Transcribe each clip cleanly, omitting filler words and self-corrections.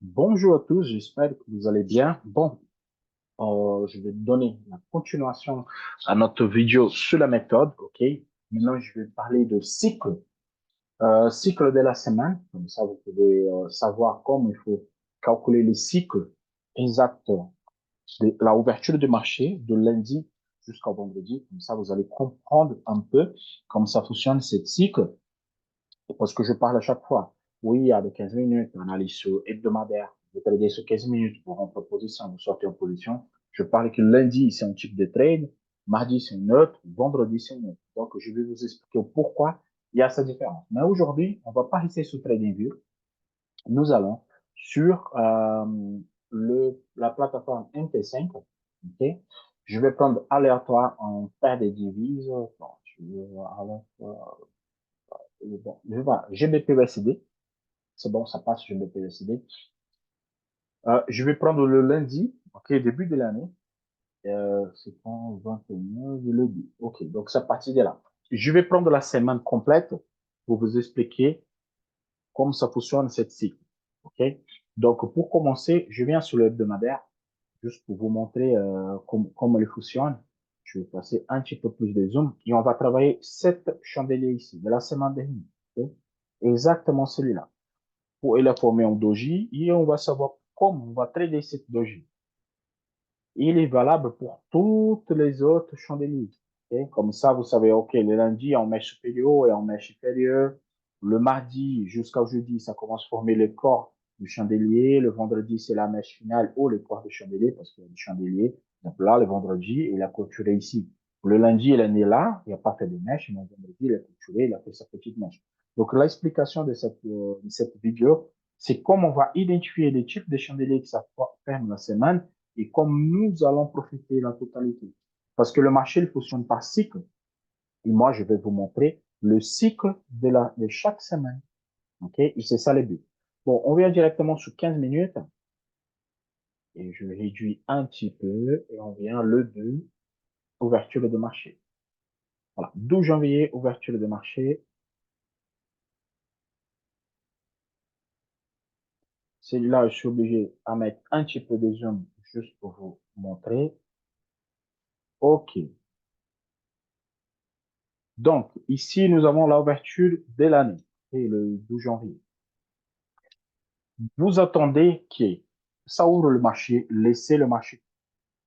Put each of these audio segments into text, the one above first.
Bonjour à tous, j'espère que vous allez bien. Je vais donner la continuation à notre vidéo sur la méthode, ok? Maintenant, je vais parler de cycle, cycle de la semaine. Comme ça, vous pouvez savoir comment il faut calculer le cycle exact de la ouverture du marché de lundi jusqu'au vendredi. Comme ça, vous allez comprendre un peu comment ça fonctionne, ce cycle. Parce que je parle à chaque fois. Oui, il y a de 15 minutes, analyse sur hebdomadaire. Vous tradez sur 15 minutes pour rentrer en position, vous sortez en position. Je parle que lundi, c'est un type de trade. Mardi, c'est une autre. Vendredi, c'est une autre. Donc, je vais vous expliquer pourquoi il y a cette différence. Mais aujourd'hui, on va pas rester sur TradingView. Nous allons sur la plateforme MT5. OK? Je vais prendre aléatoire en paire de divises. Bon, je vais voir, bon, je vais voir GBP/USD. C'est bon, ça passe, je vais décider. Je vais prendre le lundi, ok, début de l'année. C'est quand 21, je le dis. Ok, donc c'est à partir de là. Je vais prendre la semaine complète pour vous expliquer comment ça fonctionne cette cycle. Ok, donc pour commencer, je viens sur le hebdomadaire, juste pour vous montrer comment il fonctionne. Je vais passer un petit peu plus de zoom et on va travailler cette chandelier ici, de la semaine dernière. Okay? Exactement celui-là. Il est formé en doji et on va savoir comment on va trader cette doji. Il est valable pour toutes les autres chandeliers. Okay? Comme ça, vous savez, OK, le lundi en mèche supérieure et en mèche inférieure. Le mardi jusqu'au jeudi, ça commence à former le corps du chandelier. Le vendredi, c'est la mèche finale ou le corps du chandelier parce qu'il y a du chandelier. Donc là, le vendredi, il a clôturé ici. Le lundi, il est né là, il n'a pas fait de mèche, mais le vendredi, il a clôturé, il a fait sa petite mèche. Donc, l'explication de cette vidéo, c'est comment on va identifier les types de chandeliers que ça ferme la semaine et comme nous allons profiter de la totalité. Parce que le marché, il fonctionne par cycle. Et moi, je vais vous montrer le cycle de chaque semaine. OK? Et c'est ça le but. Bon, on vient directement sur 15 minutes. Et je réduis un petit peu. Et on vient le 2, ouverture de marché. Voilà. 12 janvier, ouverture de marché. C'est là, je suis obligé à mettre un petit peu de zoom juste pour vous montrer. OK. Donc, ici, nous avons l'ouverture de l'année. Et le 12 janvier. Vous attendez que ça ouvre le marché, laissez le marché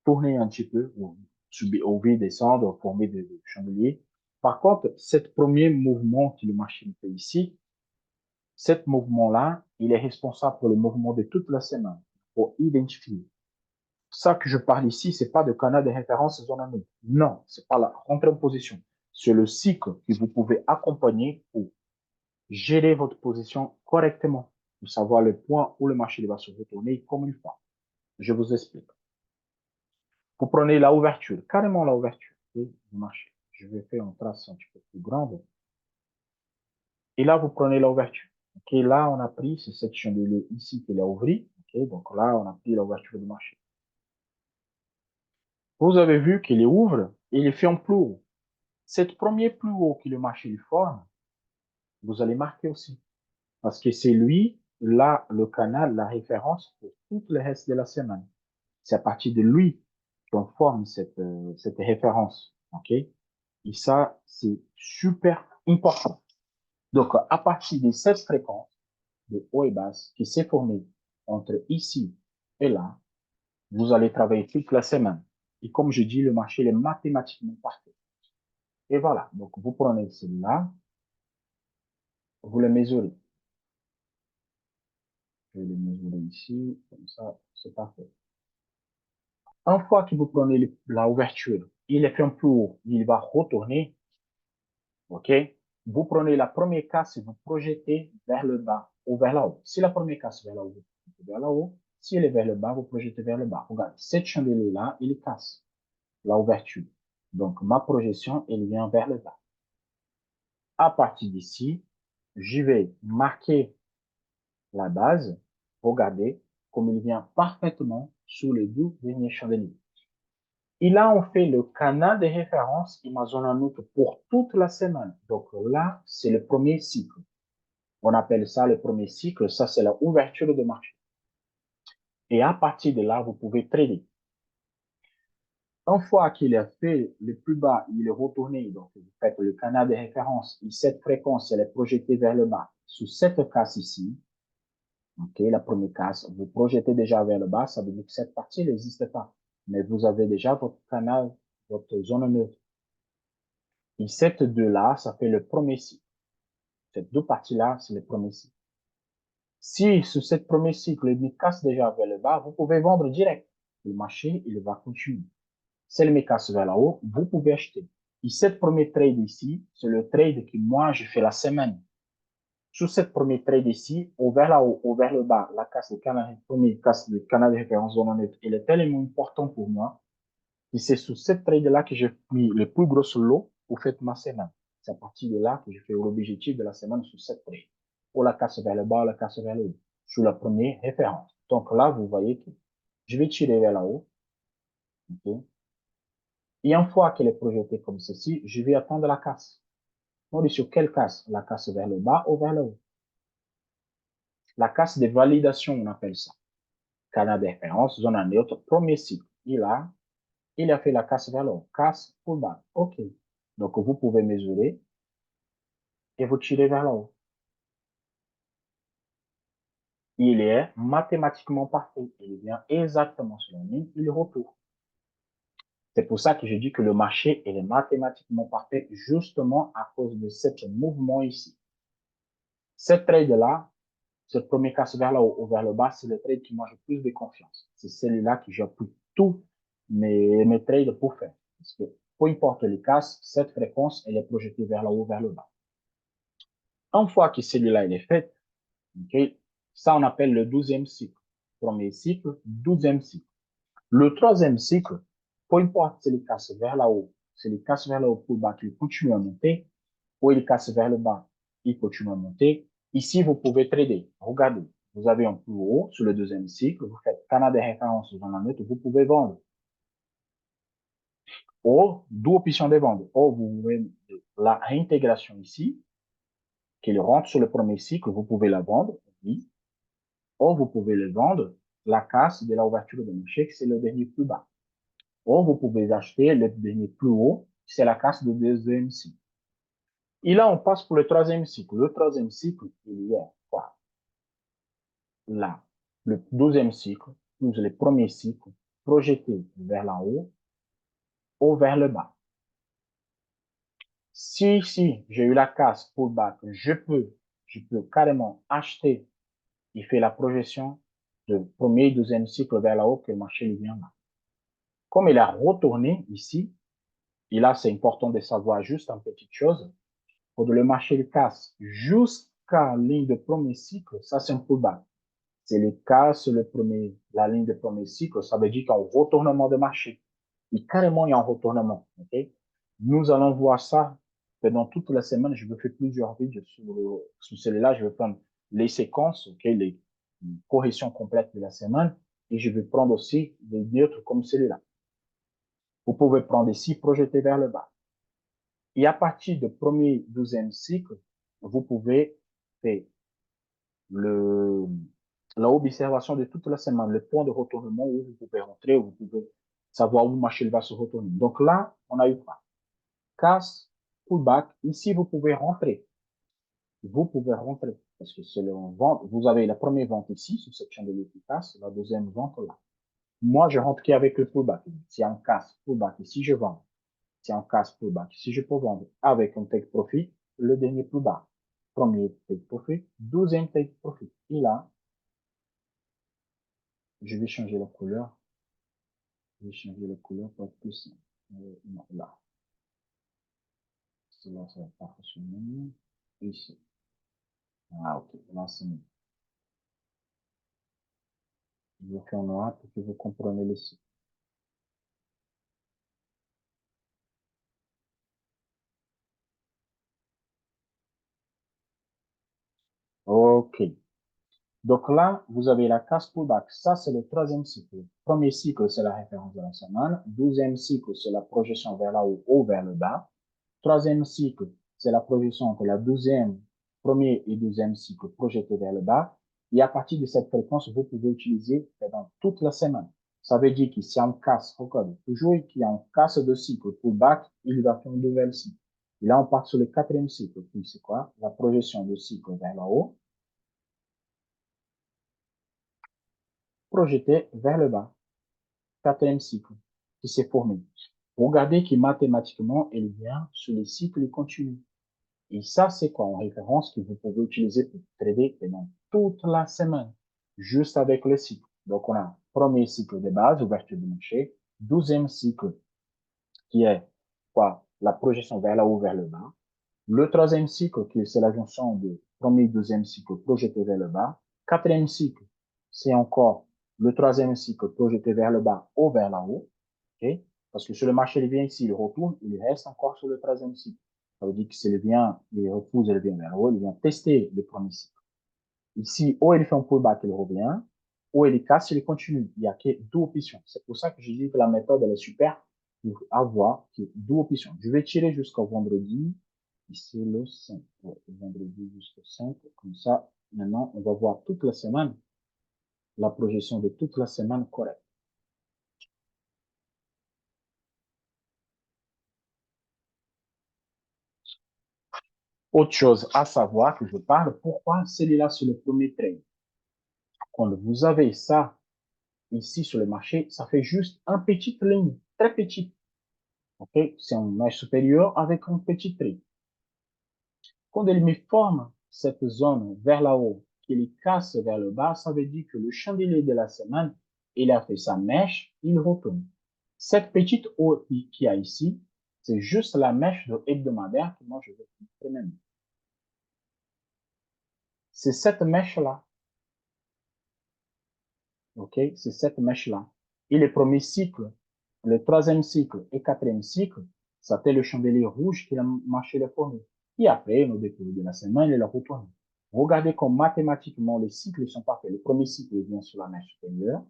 tourner un petit peu, ou subir, ou descendre, former des chandeliers. Par contre, cet premier mouvement que le marché fait ici, cet mouvement-là, il est responsable pour le mouvement de toute la semaine, pour identifier. Ça que je parle ici, c'est pas de canal de référence zone. Non, c'est pas la rentrée en position. C'est le cycle que vous pouvez accompagner pour gérer votre position correctement, pour savoir le point où le marché va se retourner comme il faut. Je vous explique. Vous prenez la ouverture, carrément la ouverture du marché. Je vais faire une trace un petit peu plus grande. Et là, vous prenez l'ouverture. OK, là, on a pris, c'est cette chandelier ici qui l'a ouvert. OK, donc là, on a pris l'ouverture du marché. Vous avez vu qu'il ouvre et il fait un plus haut. Cette premier plus haut que le marché forme, vous allez marquer aussi. Parce que c'est lui, là, le canal, la référence pour tout le reste de la semaine. C'est à partir de lui qu'on forme cette référence. OK? Et ça, c'est super important. Donc, à partir de cette fréquence de haut et basse qui s'est formée entre ici et là, vous allez travailler toute la semaine. Et comme je dis, le marché est mathématiquement parfait. Et voilà. Donc, vous prenez celui-là, vous le mesurez. Je vais le mesurer ici, comme ça, c'est parfait. Une fois que vous prenez la ouverture, il est fait un peu haut, il va retourner, OK? Vous prenez la première casse et vous projetez vers le bas ou vers là haut. Si la première casse vers là haut, vous projetez vers là haut. Si elle est vers le bas, vous projetez vers le bas. Regarde, cette chandelier-là, il casse la ouverture. Donc, ma projection, elle vient vers le bas. À partir d'ici, je vais marquer la base. Regardez comme il vient parfaitement sous les 12 derniers chandeliers. Et là, on fait le canal de référence Amazon pour toute la semaine. Donc là, c'est le premier cycle. On appelle ça le premier cycle. Ça, c'est la ouverture de marché. Et à partir de là, vous pouvez trader. Une fois qu'il est fait, le plus bas, il est retourné. Donc, vous faites le canal de référence. Et cette fréquence, elle est projetée vers le bas. Sous cette casse ici, ok, la première casse, vous projetez déjà vers le bas. Ça veut dire que cette partie n'existe pas. Mais vous avez déjà votre canal, votre zone neutre. Et cette deux-là, ça fait le premier cycle. Ces deux parties-là, c'est le premier cycle. Si sur cette premier cycle, il casse déjà vers le bas, vous pouvez vendre direct. Le marché, il va continuer. Si elle me casse vers là haut, vous pouvez acheter. Et cette première trade ici, c'est le trade que moi, je fais la semaine. Sur cette première trade ici, au vers là-haut, au vers le bas, la casse de canal, premier casse de canal de référence zone neutre, il est tellement important pour moi. Et c'est sur cette trade-là que j'ai mis le plus gros lot pour faire ma semaine. C'est à partir de là que je fais l'objectif de la semaine sur cette trade. Ou la casse vers le bas, ou la casse vers le haut. Sur la première référence. Donc là, vous voyez que je vais tirer vers là-haut. Okay. Et une fois qu'elle est projetée comme ceci, je vais attendre la casse. On dit sur quelle casse? La casse vers le bas ou vers le haut. La casse de validation, on appelle ça. Canal de référence, zone neutre, premier cycle. Il a fait la casse vers le haut. Casse pour bas. OK. Donc, vous pouvez mesurer et vous tirez vers le haut. Il est mathématiquement parfait. Il vient exactement sur la ligne, il retourne. C'est pour ça que je dis que le marché est mathématiquement parfait, justement à cause de ce mouvement ici. Cette trade-là, ce premier casse vers le haut ou vers le bas, c'est le trade qui moi j'ai plus de confiance. C'est celui-là que j'appuie tous mes trades pour faire. Parce que peu importe les casses, cette fréquence, elle est projetée vers le haut ou vers le bas. Une fois que celui-là, il est fait, okay, ça on appelle le 12e cycle. Premier cycle, 12e cycle. Le 3e cycle, peu importe si il casse vers là haut, si il casse vers le haut pour bas, il continue à monter, ou il casse vers le bas, il continue à monter. Ici, vous pouvez trader. Regardez, vous avez un plus haut sur le 2e cycle, vous faites canal de référence dans la note, vous pouvez vendre. Ou, deux options de vente. Ou vous pouvez la réintégration ici, qu'il rentre sur le premier cycle, vous pouvez la vendre, oui. Ou vous pouvez le vendre, la casse de l'ouverture de marché, c'est le dernier plus bas. Ou vous pouvez acheter le dernier plus haut, c'est la casse de deuxième cycle. Et là, on passe pour le 3e cycle. Le 3e cycle, il y a quoi? Là, le 12e cycle, plus le premier cycle, projeté vers le haut ou vers le bas. Si j'ai eu la casse pour bas, je peux carrément acheter et faire la projection de premier et 12e cycle vers là haut que le marché vient là. Comme il a retourné ici, et là, c'est important de savoir juste une petite chose, quand le marché le casse jusqu'à la ligne de premier cycle, ça c'est un peu bas. C'est le cas sur la ligne de premier cycle, ça veut dire qu'il y a un retournement de marché. Et carrément, il y a un retournement. Okay? Nous allons voir ça pendant toute la semaine. Je vais faire plusieurs vidéos sur celui-là. Je vais prendre les séquences, okay, les corrections complètes de la semaine. Et je vais prendre aussi des neutres comme celui-là. Vous pouvez prendre ici, projeter vers le bas. Et à partir du premier 12e cycle, vous pouvez faire l'observation de toute la semaine, le point de retournement où vous pouvez rentrer, où vous pouvez savoir où le marché va se retourner. Donc là, on a eu quoi? Casse, pullback. Ici, vous pouvez rentrer. Vous pouvez rentrer. Parce que c'est le vente. Vous avez la première vente ici, sur cette chaîne de l'efficace, la deuxième vente là. Moi, je rentre qu'avec le pullback. Si un casse, pullback, ici, je vends. Si un casse, pullback, ici, je peux vendre. Avec un take profit, le dernier pullback. Premier take profit, deuxième take profit. Et là, je vais changer la couleur. Je vais changer la couleur pour être plus simple. Non, là. Là, ça va pas fonctionner. Ici. Ah, ok. Là, c'est mieux. Je vais faire noir pour que vous compreniez le site. Ok. Donc là, vous avez la casse pullback. Ça, c'est le 3e cycle. Premier cycle, c'est la référence de la semaine. 12e cycle, c'est la projection vers là haut ou vers le bas. 3e cycle, c'est la projection entre la 12e, premier et 12e cycle projeté vers le bas. Et à partir de cette fréquence, vous pouvez utiliser pendant toute la semaine. Ça veut dire que si on casse, regardez, toujours qu'il y a un casse de cycle pullback, il va faire un nouvel cycle. Et là, on part sur le quatrième cycle. Puis c'est quoi? La projection de cycle vers le haut, projeté vers le bas. Quatrième cycle qui s'est formé. Regardez que mathématiquement, il vient sur les cycles continus. Et ça, c'est quoi en référence que vous pouvez utiliser pour trader pendant toute la semaine, juste avec le cycle. Donc, on a premier cycle de base, ouverture du marché, douzième cycle qui est quoi? La projection vers le haut, vers le bas. Le troisième cycle, qui c'est la jonction de premier et deuxième cycle projeté vers le bas. Quatrième cycle, c'est encore le troisième cycle projeté vers le bas ou vers le haut. Okay? Parce que sur le marché, il vient ici, il retourne, il reste encore sur le troisième cycle. Ça veut dire que s'il vient, il repousse, il vient vers le haut, il vient tester le premier cycle. Ici, ou il fait un pullback, il revient, ou il casse, il continue. Il n'y a que deux options. C'est pour ça que je dis que la méthode, elle est super pour avoir deux options. Je vais tirer jusqu'au vendredi. Ici, le 5. Ouais, vendredi jusqu'au 5. Comme ça, maintenant, on va voir toute la semaine, la projection de toute la semaine correcte. Autre chose à savoir que je parle, pourquoi celui-là sur le premier trade? Quand vous avez ça ici sur le marché, ça fait juste une petite ligne, très petite. Ok, c'est un mèche supérieur avec un petit trait. Quand il me forme cette zone vers là haut, qu'il casse vers le bas, ça veut dire que le chandelier de la semaine, il a fait sa mèche, il retourne. Cette petite haut qu'il y a ici, c'est juste la mèche de hebdomadaire que moi je vais montrer maintenant. C'est cette mèche-là. Ok, c'est cette mèche-là. Et le premier cycle, le troisième cycle et quatrième cycle, c'était le chandelier rouge qui a marché le premier. Et après, au début de la semaine, il a retourné. Regardez comme mathématiquement les cycles sont parfaits. Le premier cycle vient sur la mèche supérieure.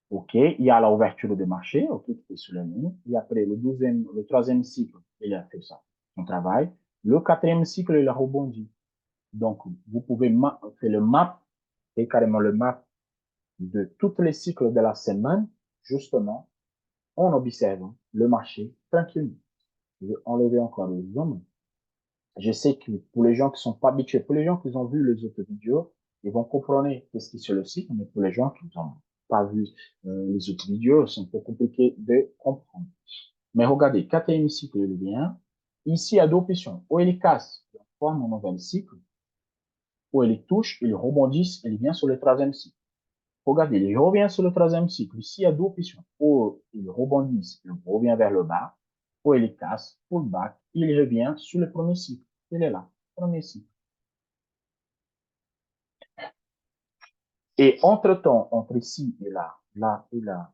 OK, il y a l'ouverture de marché, OK, qui est sur la ligne. Et après, le troisième cycle, il a fait ça, son travail. Le quatrième cycle, il a rebondi. Donc, vous pouvez faire le map, et carrément le map de tous les cycles de la semaine, justement, en observant le marché tranquillement. Je vais enlever encore le zoom. Je sais que pour les gens qui sont pas habitués, pour les gens qui ont vu les autres vidéos, ils vont comprendre qu'est-ce qui est sur le site, mais pour les gens qui n'ont pas vu les autres vidéos, c'est un peu compliqué de comprendre. Mais regardez, quatrième cycle, il vient. Ici, il y a deux options. Ou il casse, il forme un nouvel cycle, ou il touche, il rebondit, il vient sur le troisième cycle. Regardez, il revient sur le troisième cycle. Ici, il y a deux options. Ou il rebondit, il revient vers le bas, ou il casse, pullback, il revient sur le premier cycle. Il est là, premier cycle. Et entre-temps, entre ici et là, là et là,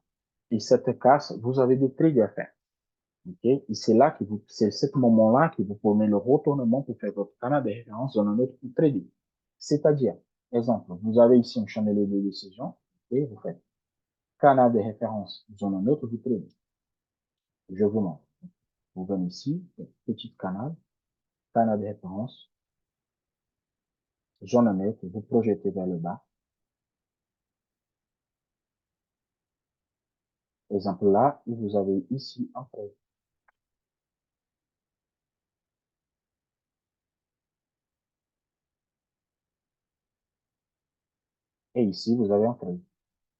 et cette casse, vous avez des trades à faire. Okay? Et c'est là que c'est ce moment-là que vous prenez le retournement pour faire votre canal de référence dans un autre trading. C'est-à-dire, exemple, vous avez ici un chandelier de décision, et vous faites canal de référence dans un autre trading. Je vous montre. Vous venez ici, petit canal, canal de référence, zone neutre, vous projetez vers le bas. Exemple là, vous avez ici un trade. Et ici, vous avez un trade.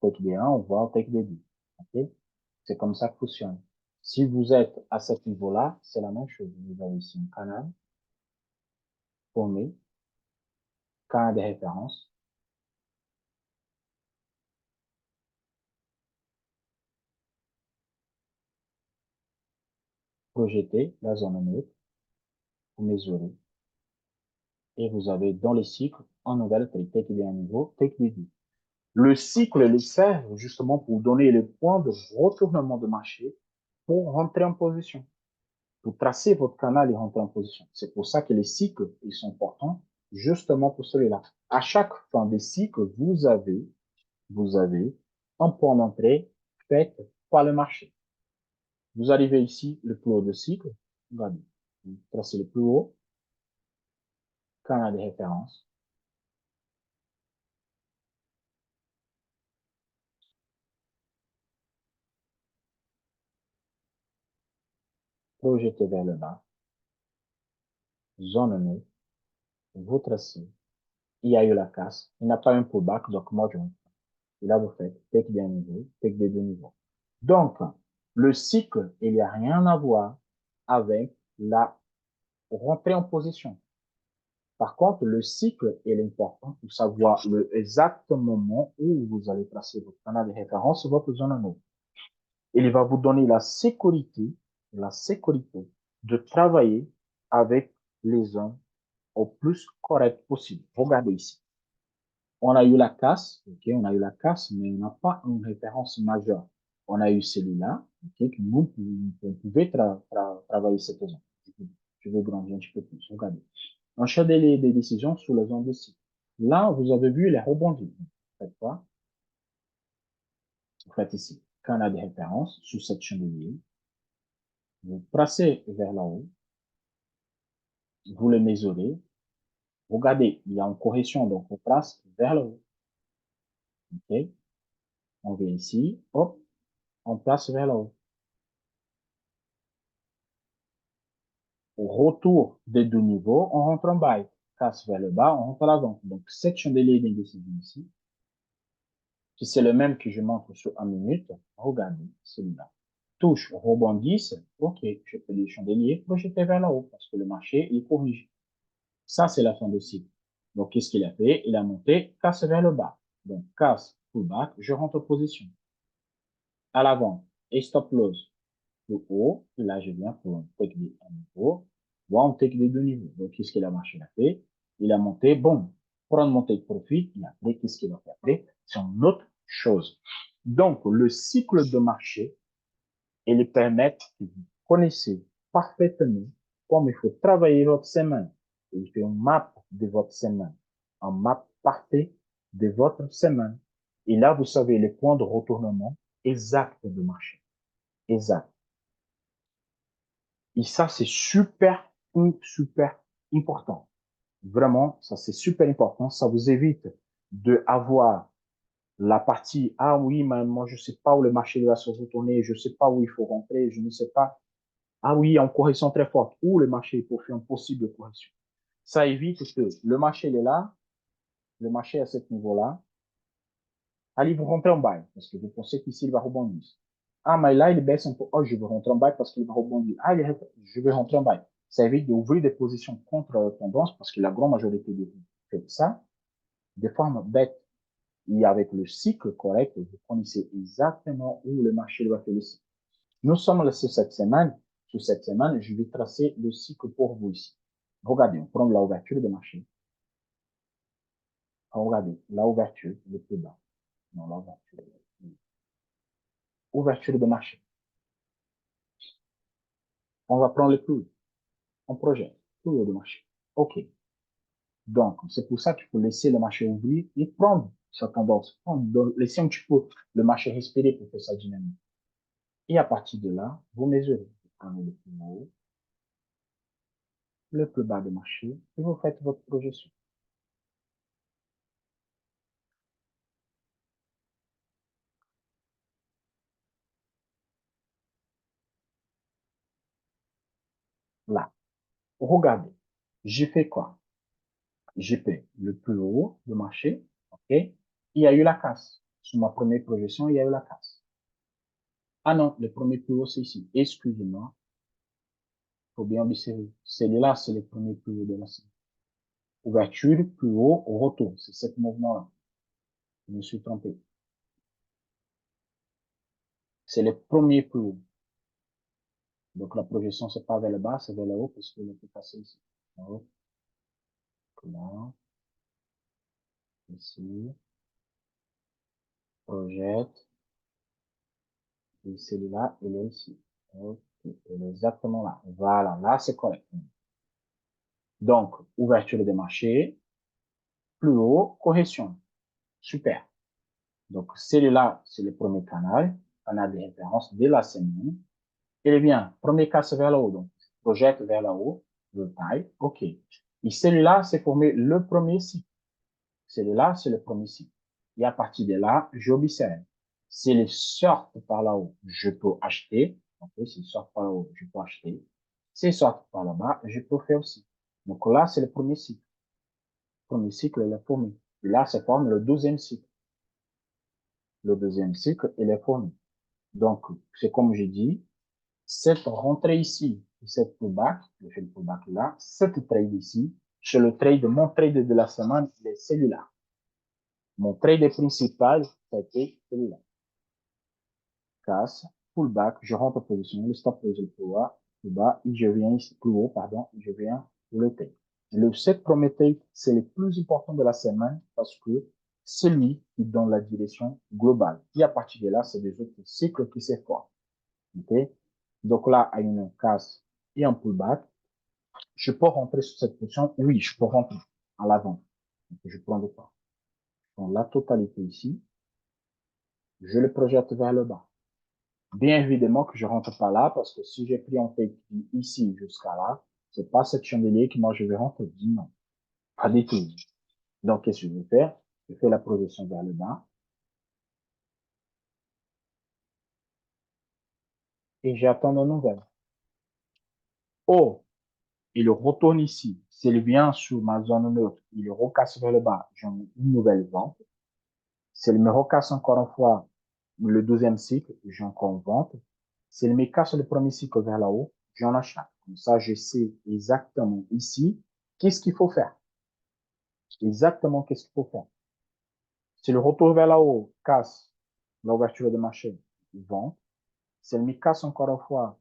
Take B1, on voit au take B2. OK? C'est comme ça que fonctionne. Si vous êtes à ce niveau-là, c'est la même chose. Vous avez ici un canal formé, canal de référence, projeté, la zone neutre, vous mesurez, et vous avez dans le cycle un nouvel trade, take B1 niveau, take B2. Le cycle le sert justement pour donner le point de retournement de marché pour rentrer en position. Pour tracer votre canal et rentrer en position. C'est pour ça que les cycles, ils sont importants, justement pour celui-là. À chaque fin des cycles, vous avez un point d'entrée fait par le marché. Vous arrivez ici, le plus haut de cycle, regardez, vous tracez le plus haut, canal de référence, projetez vers le bas, zone neutre, vous tracez. Il y a eu la casse. Il n'a pas un pullback, donc moi, je et là, vous faites take d'un niveau, take des deux niveaux. Donc, le cycle, il n'y a rien à voir avec la rentrée en position. Par contre, le cycle est important pour savoir le exact moment où vous allez placer votre canal de référence, votre zone neutre. Il va vous donner la sécurité de travailler avec les zones au plus correct possible. Regardez ici. On a eu la casse, ok, on a eu la casse, mais on n'a pas une référence majeure. On a eu celui-là, ok, que nous, on pouvait travailler cette zone. Je vais grandir un petit peu plus. Regardez. On cherche des décisions sur les zones de cycle. Là, vous avez vu les rebondis. Vous faites quoi? Vous faites ici. Quand on a des références sur cette chandelier, vous placez vers là haut, vous le mesurez. Regardez, il y a une correction, donc on place vers le haut. Ok? On vient ici, hop, on place vers le haut. Au retour des deux niveaux, on rentre en bas. Casse vers le bas, on rentre à l'avant. Donc, cette chandelier d'indécision ici, si c'est le même que je montre sur 1 minute, regardez, celui-là. Touche, rebondisse, ok, je peux les chandeliers projeter vers là haut parce que le marché, il corrige. Ça, c'est la fin de cycle. Donc, qu'est-ce qu'il a fait? Il a monté, casse vers le bas. Donc, casse, pullback, je rentre en position. À l'avant, et stop loss, plus haut, et là, je viens pour un take des un niveau, voire un take des deux niveaux. Donc, qu'est-ce que la machine a fait? Il a monté, bon, prendre mon take profit, et après, qu'est-ce qu'il a fait après? C'est une autre chose. Donc, le cycle de marché, il permet que vous connaissez parfaitement comment il faut travailler votre semaine. Il fait une map de votre semaine, un map parfait de votre semaine. Et là, vous savez les points de retournement exacts de marché. Exact. Et ça, c'est super, super important. Vraiment, ça, c'est super important. Ça vous évite de avoir la partie, ah oui, mais moi, je sais pas où le marché va se retourner, je sais pas où il faut rentrer, je ne sais pas. Ah oui, en correction très forte, où le marché est pour faire une possible correction. Ça évite que le marché il est là, le marché est à ce niveau-là. Allez, vous rentrez en bail, parce que vous pensez qu'ici, il va rebondir. Ah, mais là, il baisse un peu. Oh, je veux rentrer en bail parce qu'il va rebondir. Ah, je vais rentrer en bail. Ça évite d'ouvrir des positions contre tendance parce que la grande majorité de vous faites ça. Des fois, bête. Et avec le cycle correct, vous connaissez exactement où le marché doit faire le cycle. Nous sommes là sur cette semaine. Sur cette semaine, je vais tracer le cycle pour vous ici. Regardez, on prend l'ouverture de marché. Regardez, l'ouverture, le plus bas. Non, l'ouverture. Ouverture de marché. On va prendre le plus haut. On projette. Plus haut de marché. OK. Donc, c'est pour ça qu'il faut laisser le marché ouvrir et prendre sa tendance. Laisser un petit peu le marché respirer pour faire sa dynamique. Et à partir de là, vous mesurez. Vous prenez le plus haut, le plus bas du marché et vous faites votre projection. Là, regardez, j'ai fait quoi? J'ai fait le plus haut du marché, ok? Il y a eu la casse. Sur ma première projection, il y a eu la casse. Ah non, le premier plus haut, c'est ici. Excusez-moi, faut bien observer. Celui-là, c'est le premier plus haut de la série. Ouverture, plus haut, retour. C'est ce mouvement-là. Je me suis trompé. C'est le premier plus haut. Donc, la projection, c'est pas vers le bas, c'est vers le haut, parce qu'il était passé ici. Donc, là, ici, projette, et celui-là, il est ici. Ok, il est exactement là. Voilà, là, c'est correct. Donc, ouverture des marchés, plus haut, correction. Super. Donc, celui-là, c'est le premier canal, canal de référence de la semaine. Eh bien, premier casse vers le haut, donc, projette vers le haut, le taille, OK. Et celui-là, c'est formé le premier cycle. Celui-là, c'est le premier cycle. Et à partir de là, j'observe. S'il sort par là haut, je peux acheter. OK, s'il sort par là haut, je peux acheter. S'il sort par là-bas, je peux faire aussi. Donc là, c'est le premier cycle. Le premier cycle, il est formé. Et là, se forme le deuxième cycle. Le deuxième cycle, il est formé. Donc, c'est comme je dis, cette rentrée ici, cette pullback, je fais le pullback là, cette trade ici, c'est le trade, mon trade de la semaine, il est celui-là. Mon trade principal, c'était celui-là. Casse, pullback, je rentre en position, le stop loss est plus bas, et je viens ici, plus haut, pardon, et je viens pour le trade. Le 7 Prométhée, c'est le plus important de la semaine parce que c'est lui qui donne la direction globale. Et à partir de là, c'est des autres cycles qui se forment. Okay? Donc là, à une casse et un pullback, je peux rentrer sur cette position. Oui, je peux rentrer à l'avant. Je prends le temps. Donc la totalité ici, je le projette vers le bas. Bien évidemment que je rentre pas là parce que si j'ai pris en fait ici jusqu'à là, c'est pas cette chandelier que moi je vais rentrer. Non, pas du tout. Donc qu'est-ce que je vais faire? Je fais la projection vers le bas et j'attends une nouvelle. Oh, il retourne ici. S'il vient sur ma zone neutre, il recasse vers le bas, j'ai une nouvelle vente. S'il me recasse encore une fois le deuxième cycle, j'ai encore une vente. S'il me casse le premier cycle vers là haut, j'en achète. Comme ça, je sais exactement ici qu'est-ce qu'il faut faire. Exactement qu'est-ce qu'il faut faire. Si le retour vers là haut casse l'ouverture de marché, vente. S'il me casse encore une fois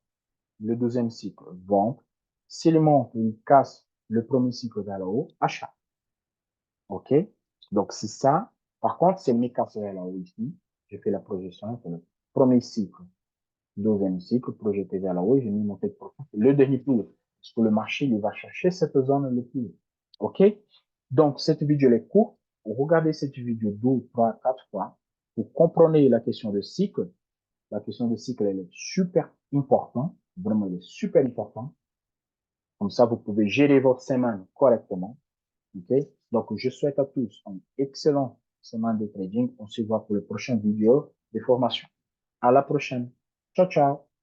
le deuxième cycle, vente. S'il monte, il casse le premier cycle vers là haut, achat. OK? Donc, c'est ça. Par contre, c'est mes vers là haut ici. Je fais la projection pour le premier cycle, deuxième cycle, projeté vers là haut, j'ai mis mon tête profond. Le dernier plus haut. Parce que le marché, il va chercher cette zone le plus haut. OK? Donc, cette vidéo est courte. Regardez cette vidéo 2, 3, 4 fois. Vous comprenez la question de cycle. La question de cycle, elle est super importante. Vraiment, elle est super importante. Comme ça, vous pouvez gérer votre semaine correctement. OK? Donc, je souhaite à tous une excellente semaine de trading. On se voit pour le prochain vidéo de formation. À la prochaine. Ciao, ciao.